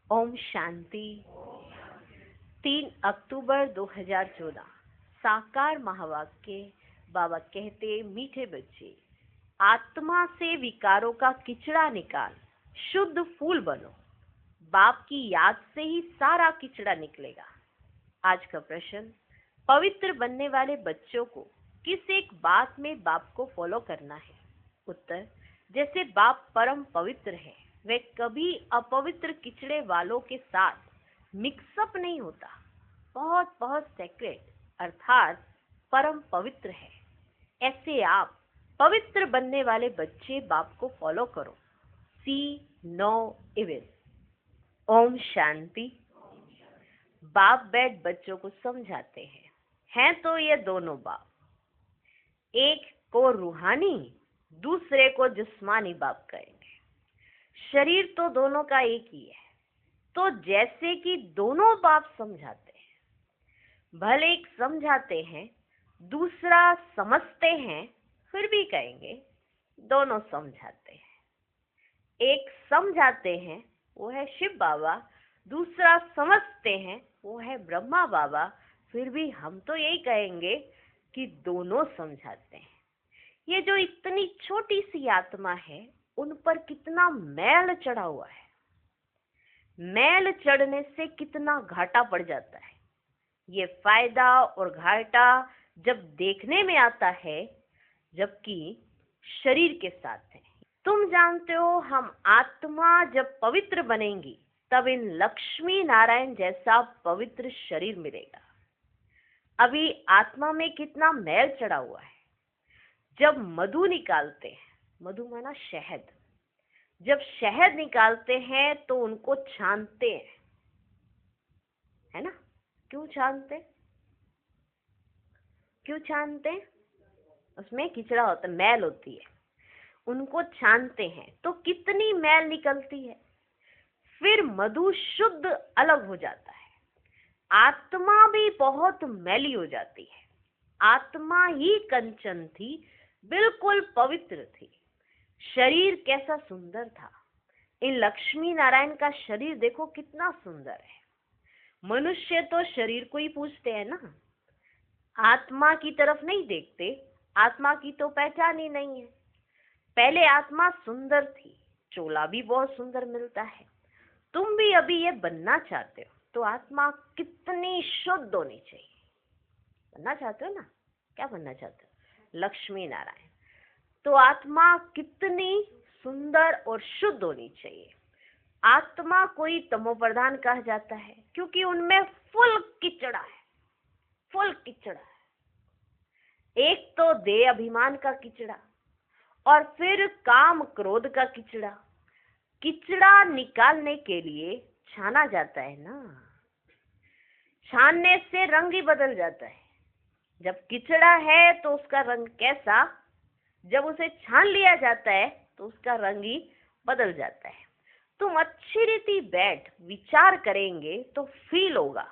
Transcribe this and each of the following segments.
ओम शांति। 3 अक्टूबर 2014 साकार महावाक्य। बाबा कहते, मीठे बच्चे, आत्मा से विकारों का किचड़ा निकाल, शुद्ध फूल बनो। बाप की याद से ही सारा किचड़ा निकलेगा। आज का प्रश्न, पवित्र बनने वाले बच्चों को किस एक बात में बाप को फॉलो करना है? उत्तर, जैसे बाप परम पवित्र है, वे कभी अपवित्र किचड़े वालों के साथ मिक्सअप नहीं होता। बहुत बहुत सेक्रेट अर्थात परम पवित्र है। ऐसे आप पवित्र बनने वाले बच्चे बाप को फॉलो करो। सी नो इविल। ओम शांति। बाप बैठ बच्चों को समझाते हैं तो ये दोनों बाप, एक को रूहानी, दूसरे को जिस्मानी बाप कहेंगे। शरीर तो दोनों का एक ही है। तो जैसे कि दोनों बाप समझाते हैं, भले एक समझाते हैं दूसरा समझते हैं, फिर भी कहेंगे दोनों समझाते हैं। एक समझाते हैं वो है शिव बाबा, दूसरा समझते हैं वो है ब्रह्मा बाबा, फिर भी हम तो यही कहेंगे कि दोनों समझाते हैं। ये जो इतनी छोटी सी आत्मा है, उन पर कितना मैल चढ़ा हुआ है। मैल चढ़ने से कितना घाटा पड़ जाता है। ये फायदा और घाटा जब देखने में आता है, जबकि शरीर के साथ है। तुम जानते हो, हम आत्मा जब पवित्र बनेंगी तब इन लक्ष्मी नारायण जैसा पवित्र शरीर मिलेगा। अभी आत्मा में कितना मैल चढ़ा हुआ है। जब मधु निकालते हैं, मधु माना शहद, जब शहद निकालते हैं तो उनको छानते हैं, है ना? क्यों छानते? क्यों छानते? उसमें किचड़ा होता है, मैल होती है। उनको छानते हैं तो कितनी मैल निकलती है। फिर मधु शुद्ध अलग हो जाता है। आत्मा भी बहुत मैली हो जाती है। आत्मा ही कंचन थी, बिल्कुल पवित्र थी। शरीर कैसा सुंदर था। इन लक्ष्मी नारायण का शरीर देखो कितना सुंदर है। मनुष्य तो शरीर को ही पूजते हैं ना, आत्मा की तरफ नहीं देखते। आत्मा की तो पहचान ही नहीं है। पहले आत्मा सुंदर थी, चोला भी बहुत सुंदर मिलता है। तुम भी अभी ये बनना चाहते हो तो आत्मा कितनी शुद्ध होनी चाहिए। बनना चाहते हो ना? क्या बनना चाहते हो? लक्ष्मी नारायण। तो आत्मा कितनी सुंदर और शुद्ध होनी चाहिए। आत्मा कोई तमोप्रधान कहा जाता है क्योंकि उनमें फुल किचड़ा है। फुल किचड़ा है। एक तो देह अभिमान का किचड़ा, और फिर काम क्रोध का किचड़ा। किचड़ा निकालने के लिए छाना जाता है ना। छानने से रंग ही बदल जाता है। जब किचड़ा है तो उसका रंग कैसा, जब उसे छान लिया जाता है तो उसका रंग ही बदल जाता है। तुम अच्छी रीति बैठ विचार करेंगे तो फील होगा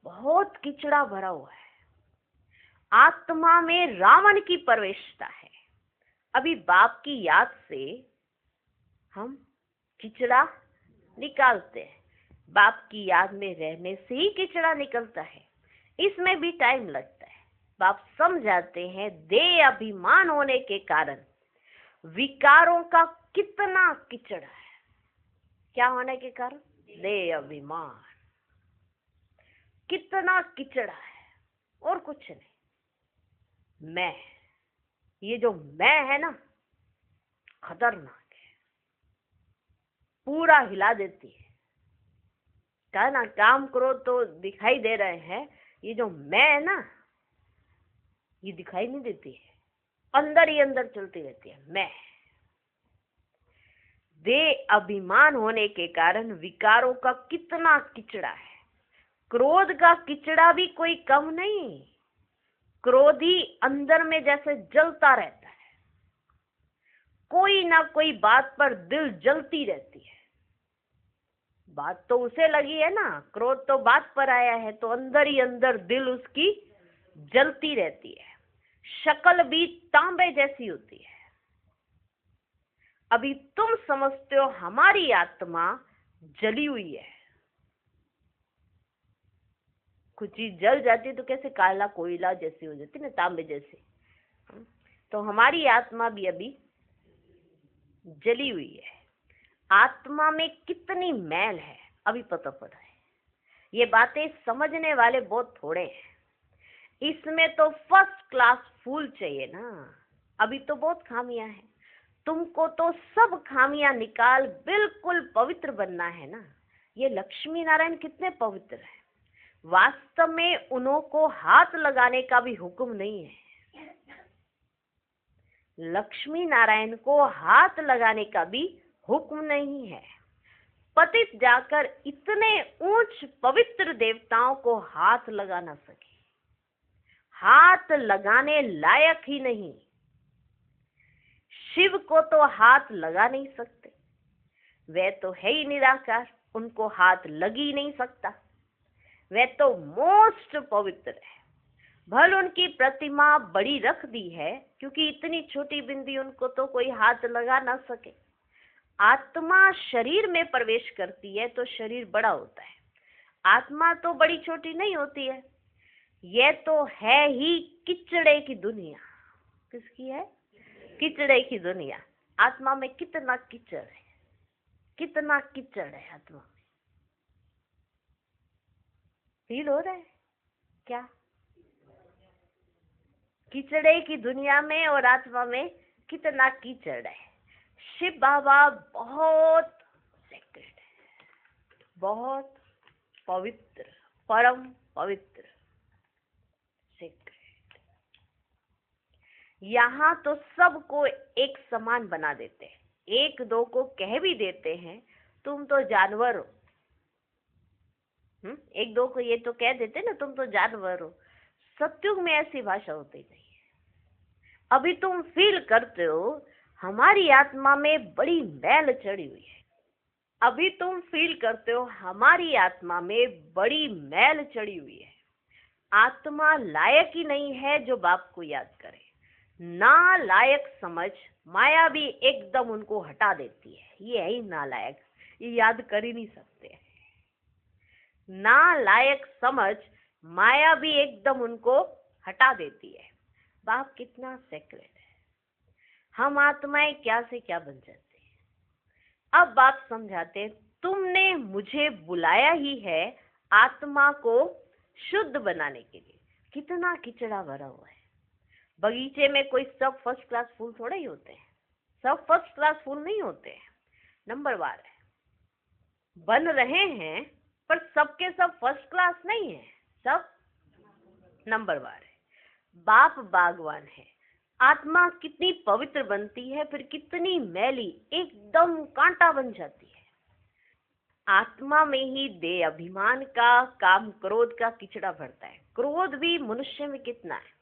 बहुत किचड़ा भरा हुआ है। आत्मा में रावण की प्रवेशता है। अभी बाप की याद से हम किचड़ा निकालते हैं। बाप की याद में रहने से ही किचड़ा निकलता है। इसमें भी टाइम लगता है। बाप समझाते हैं, देह अभिमान होने के कारण विकारों का कितना किचड़ा है। क्या होने के कारण? देह अभिमान। कितना किचड़ा है और कुछ नहीं। मैं, ये जो मैं है ना, खतरनाक है, पूरा हिला देती है। क्या ना, काम करो तो दिखाई दे रहे हैं, ये जो मैं है ना, ये दिखाई नहीं देती है, अंदर ही अंदर चलती रहती है। मैं, देह अभिमान होने के कारण विकारों का कितना किचड़ा है। क्रोध का किचड़ा भी कोई कम नहीं। क्रोधी अंदर में जैसे जलता रहता है। कोई ना कोई बात पर दिल जलती रहती है। बात तो उसे लगी है ना, क्रोध तो बात पर आया है, तो अंदर ही अंदर दिल उसकी जलती रहती है। शक्ल भी तांबे जैसी होती है। अभी तुम समझते हो हमारी आत्मा जली हुई है, कुछ चीज जल जाती है तो कैसे काला कोयला जैसी हो जाती ना, तांबे जैसे। तो हमारी आत्मा भी अभी जली हुई है। आत्मा में कितनी मैल है अभी पता पड़ा है। ये बातें समझने वाले बहुत थोड़े हैं। इसमें तो फर्स्ट क्लास फूल चाहिए ना। अभी तो बहुत खामियां हैं। तुमको तो सब खामियां निकाल बिल्कुल पवित्र बनना है ना। ये लक्ष्मी नारायण कितने पवित्र है। वास्तव में उनको हाथ लगाने का भी हुक्म नहीं है। लक्ष्मी नारायण को हाथ लगाने का भी हुक्म नहीं है। पतित जाकर इतने ऊंच पवित्र देवताओं को हाथ लगा ना सके, हाथ लगाने लायक ही नहीं। शिव को तो हाथ लगा नहीं सकते, वे तो है ही निराकार, उनको हाथ लग ही नहीं सकता। वे तो मोस्ट पवित्र है। भल उनकी प्रतिमा बड़ी रख दी है, क्योंकि इतनी छोटी बिंदी उनको तो कोई हाथ लगा ना सके। आत्मा शरीर में प्रवेश करती है तो शरीर बड़ा होता है। आत्मा तो बड़ी छोटी नहीं होती है। यह तो है ही किचड़े की दुनिया। किसकी है? किचड़े की दुनिया। आत्मा में कितना कीचड़ है, कितना कीचड़ है आत्मा में। फील हो रहा है क्या? कीचड़े की दुनिया में और आत्मा में कितना कीचड़ है। शिव बाबा बहुत सेक्रेट है, बहुत पवित्र, परम पवित्र, सेक्रेट। यहाँ तो सबको एक समान बना देते हैं। एक दो को कह भी देते हैं तुम तो जानवर हो। एक दो को ये तो कह देते ना तुम तो जानवर हो। सत्युग में ऐसी भाषा होती नहीं है। अभी तुम फील करते हो हमारी आत्मा में बड़ी मैल चढ़ी हुई है। अभी तुम फील करते हो हमारी आत्मा में बड़ी मैल चढ़ी हुई है। आत्मा लायक ही नहीं है जो बाप को याद करे। ना लायक समझ माया भी एकदम उनको हटा देती है। ये है ही नालायक, ये याद कर ही नहीं सकते। ना लायक समझ माया भी एकदम उनको हटा देती है। बाप कितना सेक्रेट है। हम आत्माएं क्या से क्या बन जाते हैं। अब बाप समझाते हैं तुमने मुझे बुलाया ही है आत्मा को शुद्ध बनाने के लिए। कितना किचड़ा भरा हुआ है। बगीचे में कोई सब फर्स्ट क्लास फूल थोड़े ही होते हैं। सब फर्स्ट क्लास फूल नहीं होते हैं, नंबरवार है। बन रहे हैं पर सबके सब फर्स्ट क्लास नहीं है, सब नंबरवार है। बाप बागवान है। आत्मा कितनी पवित्र बनती है फिर कितनी मैली, एकदम कांटा बन जाती है। आत्मा में ही देह अभिमान का, काम क्रोध का किचड़ा भरता है। क्रोध भी मनुष्य में कितना है।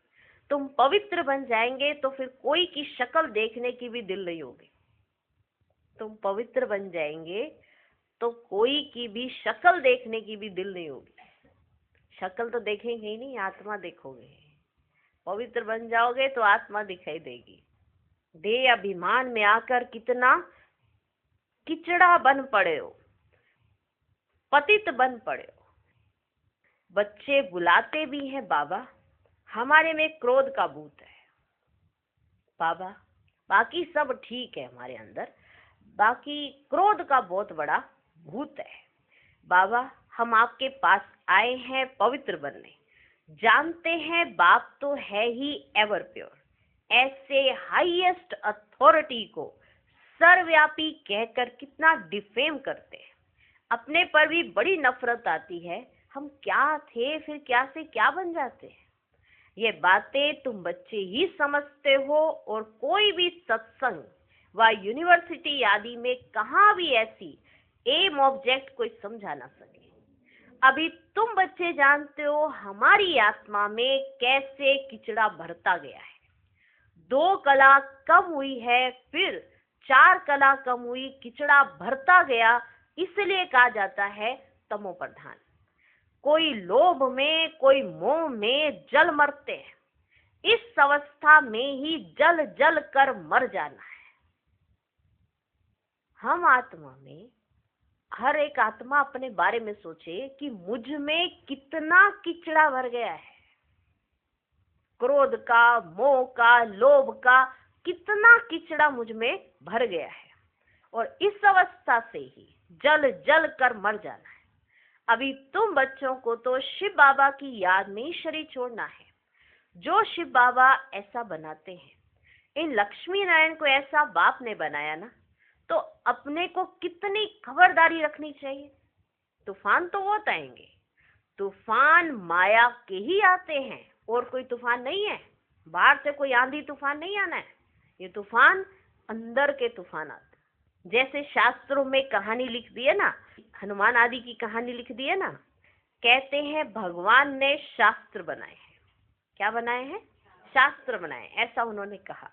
तुम पवित्र बन जाएंगे तो फिर कोई की शक्ल देखने की भी दिल नहीं होगी। तुम पवित्र बन जाएंगे तो कोई की भी शक्ल देखने की भी दिल नहीं होगी। शक्ल तो देखेंगे ही नहीं, आत्मा देखोगे। पवित्र बन जाओगे तो आत्मा दिखाई देगी। देह अभिमान में आकर कितना किचड़ा बन पड़े हो, पतित बन पड़े हो। बच्चे बुलाते भी हैं बाबा, हमारे में क्रोध का भूत है बाबा। बाकी सब ठीक है हमारे अंदर, बाकी क्रोध का बहुत बड़ा भूत है बाबा। हम आपके पास आए हैं पवित्र बनने। जानते हैं बाप तो है ही एवर प्योर। ऐसे हाईएस्ट अथॉरिटी को सर्वव्यापी कहकर कितना डिफेम करते हैं। अपने पर भी बड़ी नफरत आती है। हम क्या थे फिर क्या से क्या बन जाते हैं। ये बातें तुम बच्चे ही समझते हो और कोई भी सत्संग व यूनिवर्सिटी आदि में कहाँ भी ऐसी एम ऑब्जेक्ट कोई समझा ना सके। अभी तुम बच्चे जानते हो हमारी आत्मा में कैसे किचड़ा भरता गया है। 2 कला कम हुई है, फिर 4 कला कम हुई, किचड़ा भरता गया। इसलिए कहा जाता है तमो प्रधान। कोई लोभ में, कोई मोह में जल मरते हैं। इस अवस्था में ही जल जल कर मर जाना है। हम आत्मा में हर एक आत्मा अपने बारे में सोचे कि मुझ में कितना कीचड़ा भर गया है, क्रोध का, मोह का, लोभ का, कितना कीचड़ा मुझ में भर गया है। और इस अवस्था से ही जल जल कर मर जाना है। अभी तुम बच्चों को तो शिव बाबा की याद में ही शरीर छोड़ना है। जो शिव बाबा ऐसा बनाते हैं, इन लक्ष्मी नारायण को ऐसा बाप ने बनाया ना, तो अपने को कितनी खबरदारी रखनी चाहिए। तूफान तो बहुत आएंगे, तूफान माया के ही आते हैं, और कोई तूफान नहीं है। बाहर से कोई आंधी तूफान नहीं आना है, ये तूफान अंदर के तूफान आते हैं। जैसे शास्त्रों में कहानी लिख दी है ना, हनुमान आदि की कहानी लिख दी है ना, कहते हैं भगवान ने शास्त्र बनाए हैं। क्या बनाए हैं? शास्त्र बनाए, ऐसा उन्होंने कहा।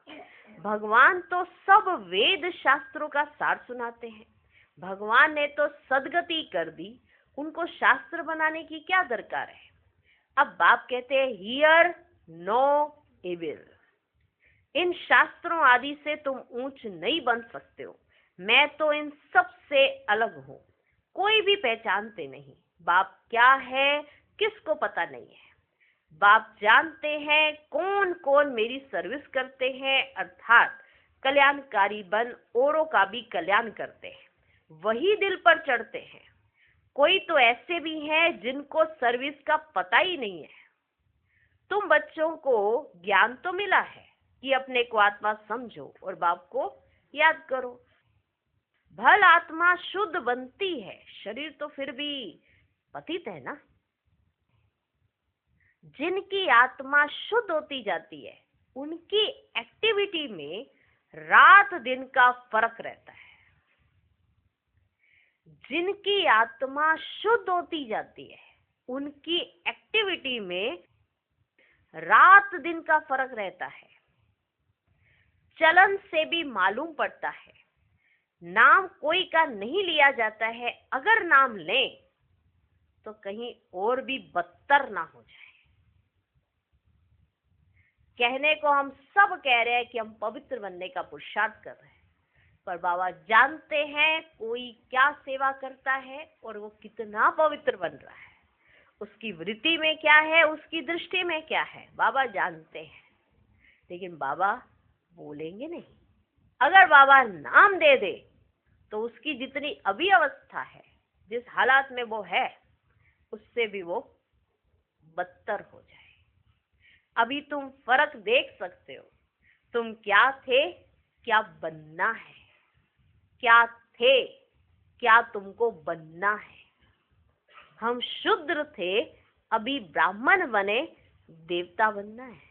भगवान तो सब वेद शास्त्रों का सार सुनाते हैं। भगवान ने तो सदगति कर दी, उनको शास्त्र बनाने की क्या दरकार है। अब बाप कहते हैं हियर नो एविल, इन शास्त्रों आदि से तुम ऊंच नहीं बन सकते हो। मैं तो इन सब से अलग हूं, कोई भी पहचानते नहीं। बाप क्या है किसको पता नहीं है। बाप जानते हैं कौन कौन मेरी सर्विस करते हैं, अर्थात कल्याणकारी बन औरों का भी कल्याण करते हैं, वही दिल पर चढ़ते हैं। कोई तो ऐसे भी हैं जिनको सर्विस का पता ही नहीं है। तुम बच्चों को ज्ञान तो मिला है कि अपने को आत्मा समझो और बाप को याद करो। भल आत्मा शुद्ध बनती है, शरीर तो फिर भी पतित है ना। जिनकी आत्मा शुद्ध होती जाती है, उनकी एक्टिविटी में रात दिन का फर्क रहता है। जिनकी आत्मा शुद्ध होती जाती है, उनकी एक्टिविटी में रात दिन का फर्क रहता है। चलन से भी मालूम पड़ता है। नाम कोई का नहीं लिया जाता है, अगर नाम लें तो कहीं और भी बदतर ना हो जाए। कहने को हम सब कह रहे हैं कि हम पवित्र बनने का पुरुषार्थ कर रहे हैं, पर बाबा जानते हैं कोई क्या सेवा करता है और वो कितना पवित्र बन रहा है, उसकी वृत्ति में क्या है, उसकी दृष्टि में क्या है, बाबा जानते हैं। लेकिन बाबा बोलेंगे नहीं। अगर बाबा नाम दे दे तो उसकी जितनी अभी अवस्था है, जिस हालात में वो है, उससे भी वो बदतर हो जाए। अभी तुम फर्क देख सकते हो, तुम क्या थे, क्या बनना है, क्या थे, क्या तुमको बनना है। हम शूद्र थे, अभी ब्राह्मण बने, देवता बनना है।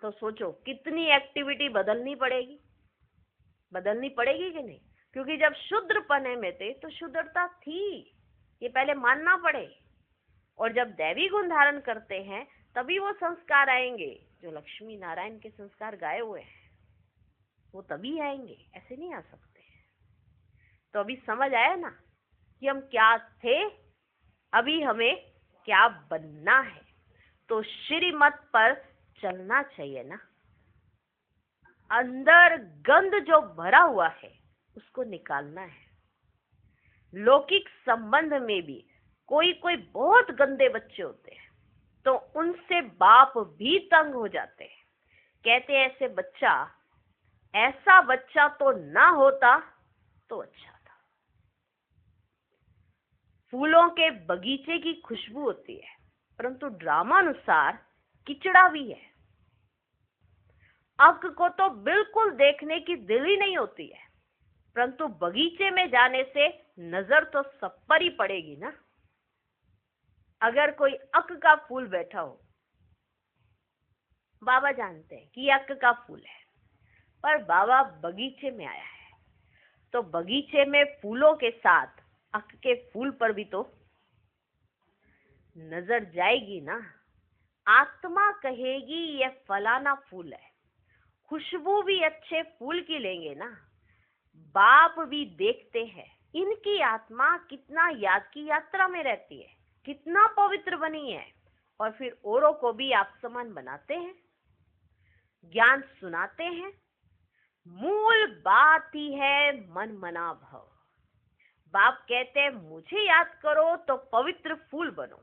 तो सोचो कितनी एक्टिविटी बदलनी पड़ेगी, बदलनी पड़ेगी कि नहीं। क्योंकि जब शूद्र पने में थे तो शुद्धता थी, ये पहले मानना पड़े। और जब दैवी गुण धारण करते हैं तभी वो संस्कार आएंगे। जो लक्ष्मी नारायण के संस्कार गाए हुए हैं वो तभी आएंगे, ऐसे नहीं आ सकते। तो अभी समझ आया ना कि हम क्या थे, अभी हमें क्या बनना है। तो श्रीमत पर चलना चाहिए ना। अंदर गंद जो भरा हुआ है उसको निकालना है। लौकिक संबंध में भी कोई कोई बहुत गंदे बच्चे होते हैं, तो उनसे बाप भी तंग हो जाते हैं। कहते हैं ऐसा बच्चा तो ना होता तो अच्छा था। फूलों के बगीचे की खुशबू होती है, परंतु ड्रामा अनुसार कीचड़ा भी है। अक को तो बिल्कुल देखने की दिल ही नहीं होती है, परंतु बगीचे में जाने से नजर तो सब पर ही पड़ेगी ना। अगर कोई अक का फूल बैठा हो, बाबा जानते हैं कि अक का फूल है, पर बाबा बगीचे में आया है, तो बगीचे में फूलों के साथ अक के फूल पर भी तो नजर जाएगी ना। आत्मा कहेगी यह फलाना फूल है, खुशबू भी अच्छे फूल की लेंगे ना। बाप भी देखते हैं इनकी आत्मा कितना याद की यात्रा में रहती है, कितना पवित्र बनी है, और फिर औरों को भी आप समान बनाते हैं, ज्ञान सुनाते हैं। मूल बात ही है मन मना भव। बाप कहते हैं मुझे याद करो तो पवित्र फूल बनो।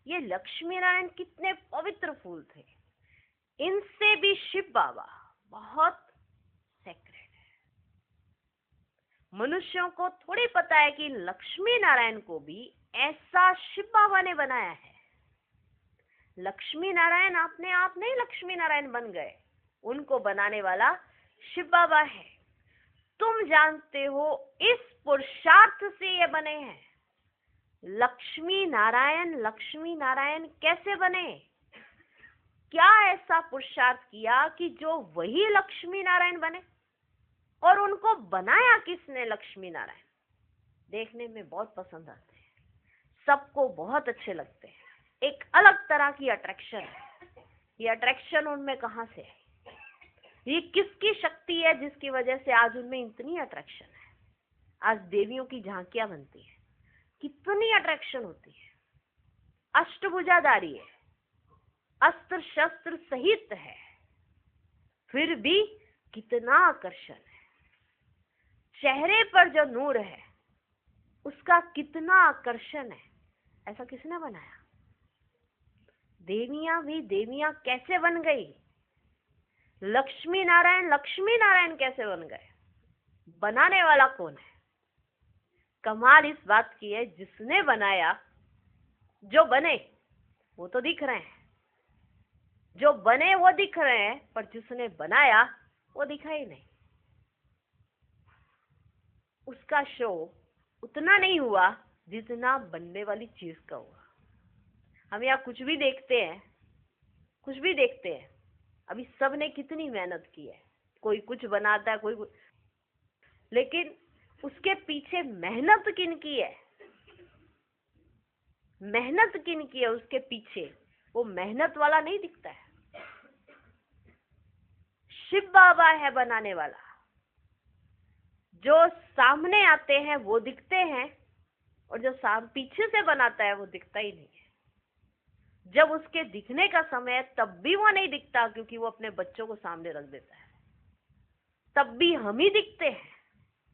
ये लक्ष्मी नारायण कितने पवित्र फूल थे। इनसे भी शिव बाबा बहुत सेक्रेड है। मनुष्यों को थोड़ी पता है कि लक्ष्मी नारायण को भी ऐसा शिव बाबा ने बनाया है। लक्ष्मी नारायण अपने आप नहीं लक्ष्मी नारायण बन गए, उनको बनाने वाला शिव बाबा है। तुम जानते हो इस पुरुषार्थ से ये बने हैं। लक्ष्मी नारायण कैसे बने? क्या ऐसा पुरुषार्थ किया कि जो वही लक्ष्मी नारायण बने? और उनको बनाया किसने लक्ष्मी नारायण? देखने में बहुत पसंद आते हैं, सबको बहुत अच्छे लगते हैं, एक अलग तरह की अट्रैक्शन है। ये अट्रैक्शन उनमें कहां से है? ये किसकी शक्ति है जिसकी वजह से आज उनमें इतनी अट्रैक्शन है? आज देवियों की झांकियां बनती है, कितनी अट्रैक्शन होती है। अष्टभुजाधारी है, अस्त्र शस्त्र सहित है, फिर भी कितना आकर्षण है। चेहरे पर जो नूर है उसका कितना आकर्षण है। ऐसा किसने बनाया? देवियां भी देवियां कैसे बन गई? लक्ष्मी नारायण कैसे बन गए? बनाने वाला कौन है? कमाल इस बात की है, जिसने बनाया, जो बने वो तो दिख रहे हैं, जो बने वो दिख रहे हैं, पर जिसने बनाया वो दिखा ही नहीं। उसका शो उतना नहीं हुआ जितना बनने वाली चीज का हुआ। हम यहाँ कुछ भी देखते हैं, अभी सबने कितनी मेहनत की है। कोई कुछ बनाता है, कोई कुछ, लेकिन उसके पीछे मेहनत किन की है? मेहनत किन की है उसके पीछे? वो मेहनत वाला नहीं दिखता है। शिव बाबा है बनाने वाला। जो सामने आते हैं वो दिखते हैं, और जो पीछे से बनाता है वो दिखता ही नहीं है। जब उसके दिखने का समय है तब भी वो नहीं दिखता, क्योंकि वो अपने बच्चों को सामने रख देता है। तब भी हम ही दिखते हैं,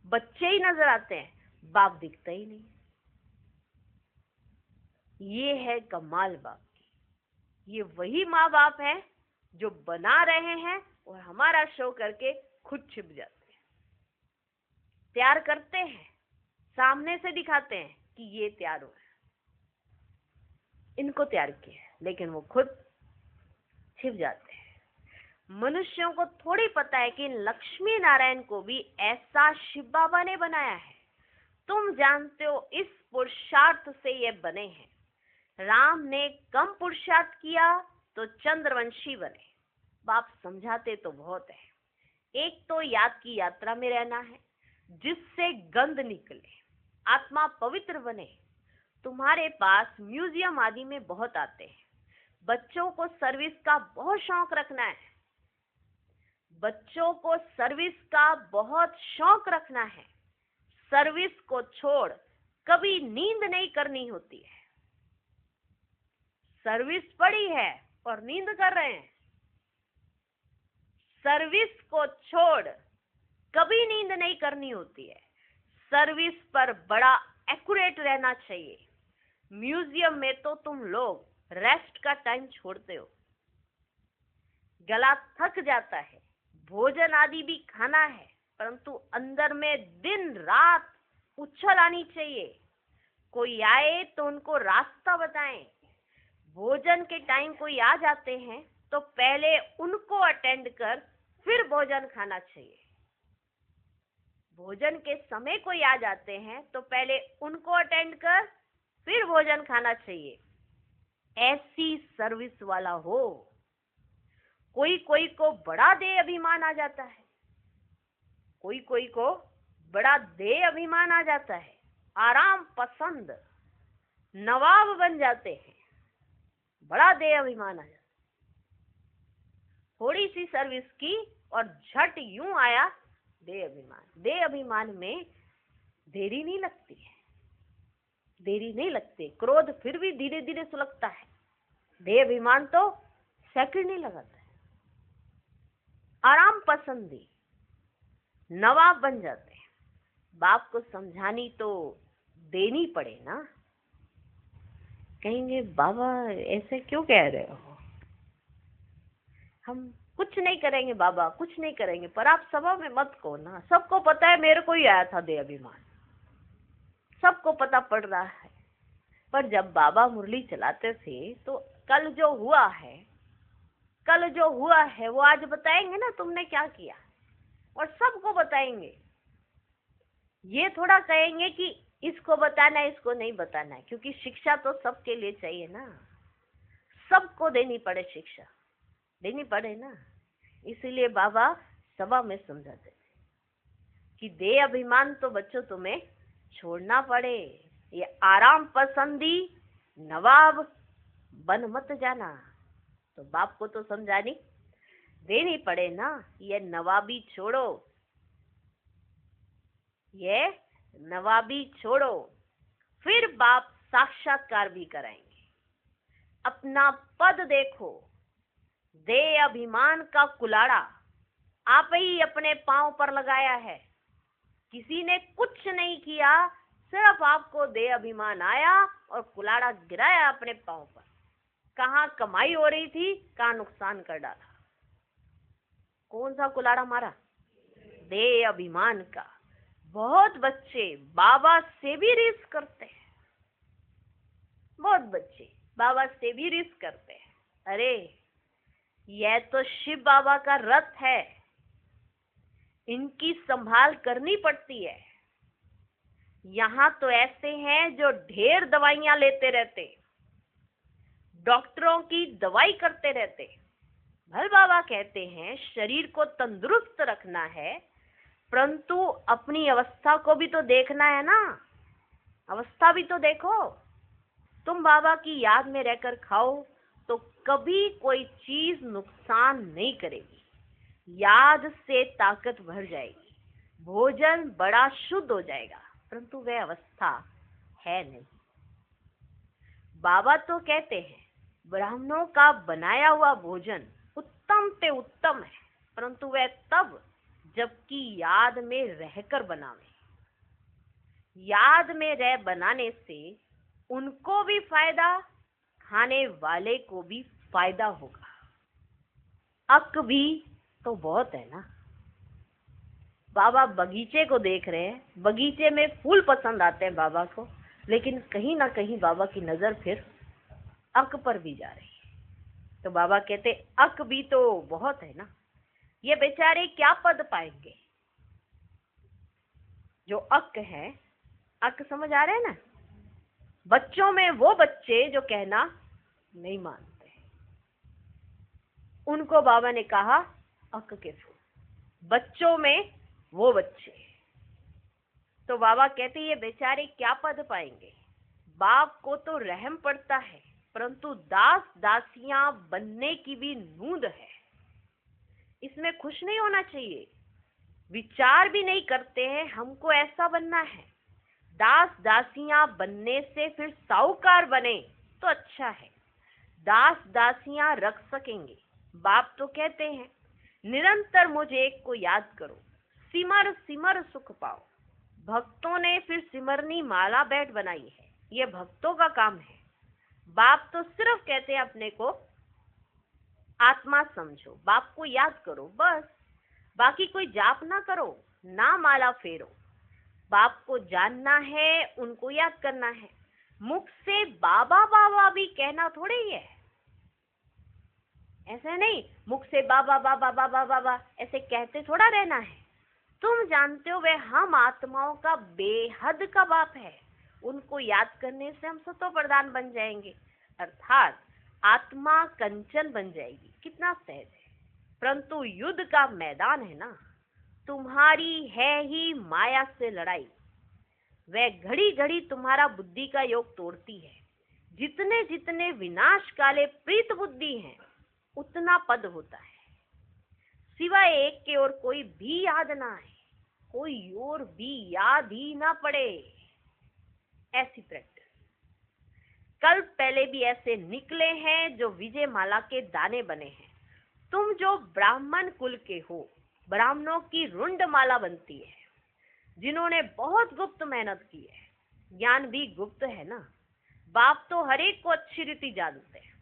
बच्चे ही नजर आते हैं, बाप दिखता ही नहीं। ये है कमाल बाप की। ये वही माँ बाप है जो बना रहे हैं और हमारा शो करके खुद छिप जाते हैं। तैयार करते हैं, सामने से दिखाते हैं कि ये तैयार हुआ है, इनको तैयार किया है, लेकिन वो खुद छिप जाते हैं। मनुष्यों को थोड़ी पता है कि लक्ष्मी नारायण को भी ऐसा शिव बाबा ने बनाया है। तुम जानते हो इस पुरुषार्थ से ये बने हैं। राम ने कम पुरुषार्थ किया तो चंद्रवंशी बने। बाप समझाते तो बहुत है। एक तो याद की यात्रा में रहना है, जिससे गंध निकले, आत्मा पवित्र बने। तुम्हारे पास म्यूजियम आदि में बहुत आते हैं। बच्चों को सर्विस का बहुत शौक रखना है, बच्चों को सर्विस का बहुत शौक रखना है। सर्विस को छोड़ कभी नींद नहीं करनी होती है। सर्विस पड़ी है और नींद कर रहे हैं। सर्विस को छोड़ कभी नींद नहीं करनी होती है। सर्विस पर बड़ा एक्यूरेट रहना चाहिए। म्यूजियम में तो तुम लोग रेस्ट का टाइम छोड़ते हो, गला थक जाता है, भोजन आदि भी खाना है, परंतु अंदर में दिन रात उछल आनी चाहिए। कोई आए तो उनको रास्ता बताएं। भोजन के टाइम कोई आ जाते हैं तो पहले उनको अटेंड कर फिर भोजन खाना चाहिए। भोजन के समय कोई आ जाते हैं तो पहले उनको अटेंड कर फिर भोजन खाना चाहिए। ऐसी सर्विस वाला हो। कोई कोई को बड़ा दे अभिमान आ जाता है, कोई कोई को बड़ा दे अभिमान आ जाता है, आराम पसंद नवाब बन जाते हैं, बड़ा दे अभिमान आ जाता है। थोड़ी सी सर्विस की और झट यूं आया दे अभिमान। दे अभिमान में देरी नहीं लगती है, देरी नहीं लगती। क्रोध फिर भी धीरे धीरे सुलगता है, दे अभिमान तो सेकंड नहीं लगाता है। आराम पसंदी नवाब बन जाते हैं। बाप को समझानी तो देनी पड़े ना। कहेंगे बाबा ऐसे क्यों कह रहे हो, हम कुछ नहीं करेंगे बाबा, कुछ नहीं करेंगे। पर आप सभा में मत कहो ना, सबको पता है मेरे को ही आया था दे अभिमान, सबको पता पड़ रहा है। पर जब बाबा मुरली चलाते थे तो कल जो हुआ है, कल जो हुआ है वो आज बताएंगे ना तुमने क्या किया, और सबको बताएंगे। ये थोड़ा कहेंगे कि इसको बताना है इसको नहीं बताना है, क्योंकि शिक्षा तो सबके लिए चाहिए ना, सबको देनी पड़े शिक्षा, देनी पड़े ना। इसीलिए बाबा सभा में समझाते थे कि दे अभिमान तो बच्चों तुम्हें छोड़ना पड़े, ये आराम पसंदी नवाब बन मत जाना। तो बाप को तो समझानी देनी पड़े ना, ये नवाबी छोड़ो, ये नवाबी छोड़ो, फिर बाप साक्षात्कार भी कराएंगे। अपना पद देखो, दे अभिमान का कुलाड़ा आप ही अपने पांव पर लगाया है, किसी ने कुछ नहीं किया, सिर्फ आपको दे अभिमान आया और कुलाड़ा गिराया अपने पांव पर। कहाँ कमाई हो रही थी, कहाँ नुकसान कर डाला। कौन सा कुलाड़ा मारा, दे अभिमान का। बहुत बच्चे बाबा से भी रिस करते हैं, बहुत बच्चे बाबा से भी रिस करते हैं। अरे यह तो शिव बाबा का रथ है, इनकी संभाल करनी पड़ती है। यहाँ तो ऐसे हैं जो ढेर दवाइयां लेते रहते, डॉक्टरों की दवाई करते रहते। भल बाबा कहते हैं शरीर को तंदुरुस्त रखना है, परंतु अपनी अवस्था को भी तो देखना है ना, अवस्था भी तो देखो। तुम बाबा की याद में रहकर खाओ तो कभी कोई चीज नुकसान नहीं करेगी, याद से ताकत भर जाएगी, भोजन बड़ा शुद्ध हो जाएगा, परंतु वह अवस्था है नहीं। बाबा तो कहते हैं ब्राह्मणों का बनाया हुआ भोजन उत्तम से उत्तम है, परंतु वह तब जबकि याद में रहकर बनावे। याद में रह बनाने से उनको भी फायदा, खाने वाले को भी फायदा होगा। अक भी तो बहुत है ना। बाबा बगीचे को देख रहे हैं, बगीचे में फूल पसंद आते हैं बाबा को, लेकिन कहीं ना कहीं बाबा की नजर फिर अक पर भी जा रही है। तो बाबा कहते अक भी तो बहुत है ना, ये बेचारे क्या पद पाएंगे। जो अक है, अक समझ आ रहे हैं ना, बच्चों में वो बच्चे जो कहना नहीं मानते, उनको बाबा ने कहा अक के फूल। बच्चों में वो बच्चे, तो बाबा कहते ये बेचारे क्या पद पाएंगे। बाप को तो रहम पड़ता है, परंतु दास दासियां बनने की भी नूंद है, इसमें खुश नहीं होना चाहिए। विचार भी नहीं करते हैं हमको ऐसा बनना है। दास दासियां बनने से फिर साहूकार बने तो अच्छा है, दास दासियां रख सकेंगे। बाप तो कहते हैं निरंतर मुझे एक को याद करो, सिमर सिमर सुख पाओ। भक्तों ने फिर सिमरनी माला बैठ बनाई है, ये भक्तों का काम है। बाप तो सिर्फ कहते हैं अपने को आत्मा समझो, बाप को याद करो बस, बाकी कोई जाप ना करो, ना माला फेरो। बाप को जानना है, उनको याद करना है। मुख से बाबा बाबा भी कहना थोड़े ही है, ऐसे नहीं मुख से बाबा बाबा बाबा बाबा ऐसे कहते थोड़ा रहना है। तुम जानते हो वे हम आत्माओं का बेहद का बाप है, उनको याद करने से हम सतो प्रधान बन जाएंगे, अर्थात आत्मा कंचन बन जाएगी। कितना सहज है, परंतु युद्ध का मैदान है ना, तुम्हारी है ही माया से लड़ाई। वह घड़ी घड़ी तुम्हारा बुद्धि का योग तोड़ती है। जितने जितने विनाश काले प्रीत बुद्धि हैं, उतना पद होता है। सिवाय एक के और कोई भी याद ना आए, कोई और भी याद ही ना पड़े, ऐसी प्रैक्टिस। कल पहले भी ऐसे निकले हैं जो विजय माला के दाने बने हैं। तुम जो ब्राह्मण कुल के हो, ब्राह्मणों की रुंड माला बनती है, जिन्होंने बहुत गुप्त मेहनत की है, ज्ञान भी गुप्त है ना। बाप तो हर एक को अच्छी रीति जानते हैं,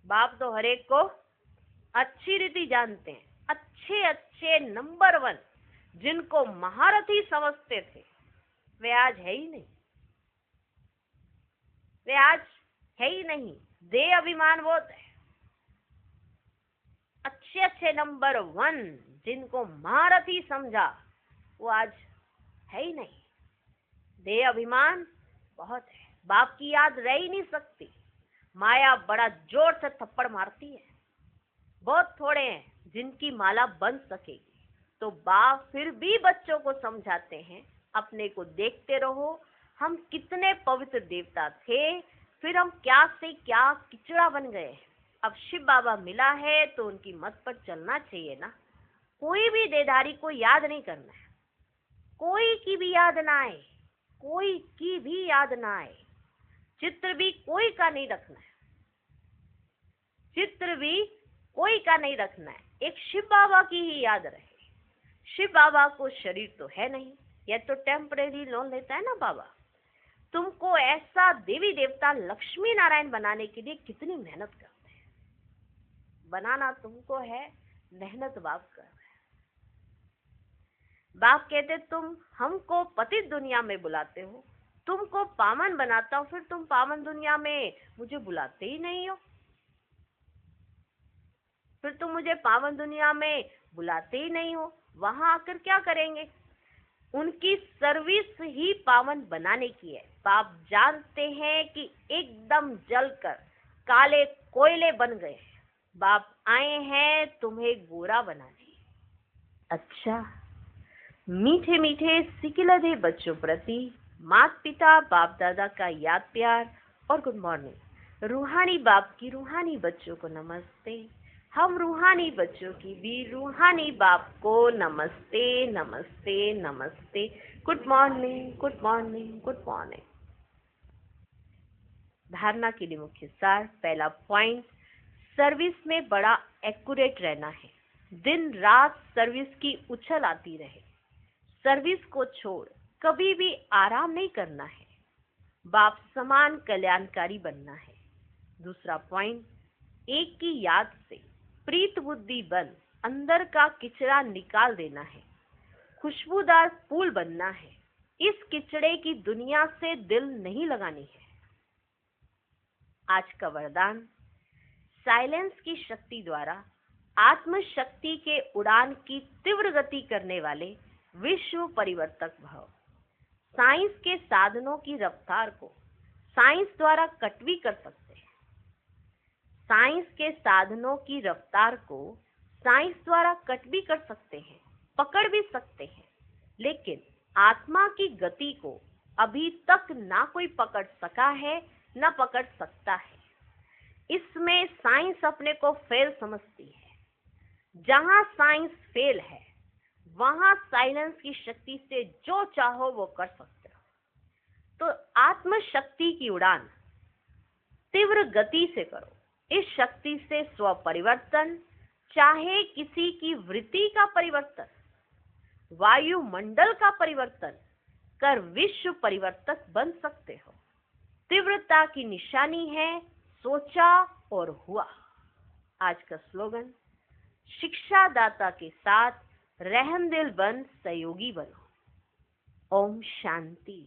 बाप तो हर एक को अच्छी रीति जानते हैं। अच्छे अच्छे नंबर 1 जिनको महारथी समझते थे वे आज है ही नहीं, वे आज है ही नहीं। देह अभिमान बहुत है। अच्छे अच्छे नंबर 1 जिनको महारथी समझा वो आज है ही नहीं। देह अभिमान बहुत है। बाप की याद रह ही नहीं सकती। माया बड़ा जोर से थप्पड़ मारती है। बहुत थोड़े हैं जिनकी माला बन सकेगी। तो बाप फिर भी बच्चों को समझाते हैं, अपने को देखते रहो, हम कितने पवित्र देवता थे, फिर हम क्या से क्या किचड़ा बन गए। अब शिव बाबा मिला है तो उनकी मत पर चलना चाहिए ना। कोई भी देहधारी को याद नहीं करना है, कोई की भी याद ना आए, कोई की भी याद ना आए। चित्र भी कोई का नहीं रखना है, चित्र भी कोई का नहीं रखना है। एक शिव बाबा की ही याद रहे। शिव बाबा को शरीर तो है नहीं, यह तो टेम्परेरी लोन लेता है ना बाबा। तुमको ऐसा देवी देवता लक्ष्मी नारायण बनाने के लिए कितनी मेहनत करते हैं। बनाना तुमको है, मेहनत बाप कर रहे हैं। बाप कहते तुम हमको पतित दुनिया में बुलाते हो, तुमको पावन बनाता हूं, फिर तुम पावन दुनिया में मुझे बुलाते ही नहीं हो। फिर तुम मुझे पावन दुनिया में बुलाते ही नहीं हो, वहां आकर क्या करेंगे। उनकी सर्विस ही पावन बनाने की है। बाप जानते हैं कि एकदम जलकर काले कोयले बन गए। बाप आए हैं तुम्हें गोरा बनाने। अच्छा, मीठे मीठे सिकिलधे बच्चों प्रति माता पिता बाप दादा का याद प्यार और गुड मॉर्निंग। रूहानी बाप की रूहानी बच्चों को नमस्ते। हम रूहानी बच्चों की भी रूहानी बाप को नमस्ते नमस्ते नमस्ते। Good morning good morning good morning. धारणा के लिए मुख्य सार। पहला पॉइंट, सर्विस में बड़ा एक्यूरेट रहना है। दिन रात सर्विस की उछल आती रहे। सर्विस को छोड़ कभी भी आराम नहीं करना है। बाप समान कल्याणकारी बनना है। दूसरा पॉइंट, एक की याद से प्रीत बुद्धि बन अंदर का किचड़ा निकाल देना है। खुशबूदार फूल बनना है। इस किचड़े की दुनिया से दिल नहीं लगानी है। आज का वरदान, साइलेंस की शक्ति द्वारा आत्म शक्ति के उड़ान की तीव्र गति करने वाले विश्व परिवर्तक भव। साइंस के साधनों की रफ्तार को साइंस द्वारा कटवी कर सकते हैं। साइंस के साधनों की रफ्तार को साइंस द्वारा कट भी कर सकते हैं, पकड़ भी सकते हैं, लेकिन आत्मा की गति को अभी तक ना कोई पकड़ सका है ना पकड़ सकता है। इसमें साइंस अपने को फेल समझती है। जहां साइंस फेल है वहां साइलेंस की शक्ति से जो चाहो वो कर सकते हो। तो आत्म शक्ति की उड़ान तीव्र गति से करो। इस शक्ति से स्व परिवर्तन, चाहे किसी की वृत्ति का परिवर्तन, वायुमंडल का परिवर्तन कर विश्व परिवर्तक बन सकते हो। तीव्रता की निशानी है सोचा और हुआ। आज का स्लोगन, शिक्षादाता के साथ रहमदिल बन सहयोगी बनो। ओम शांति।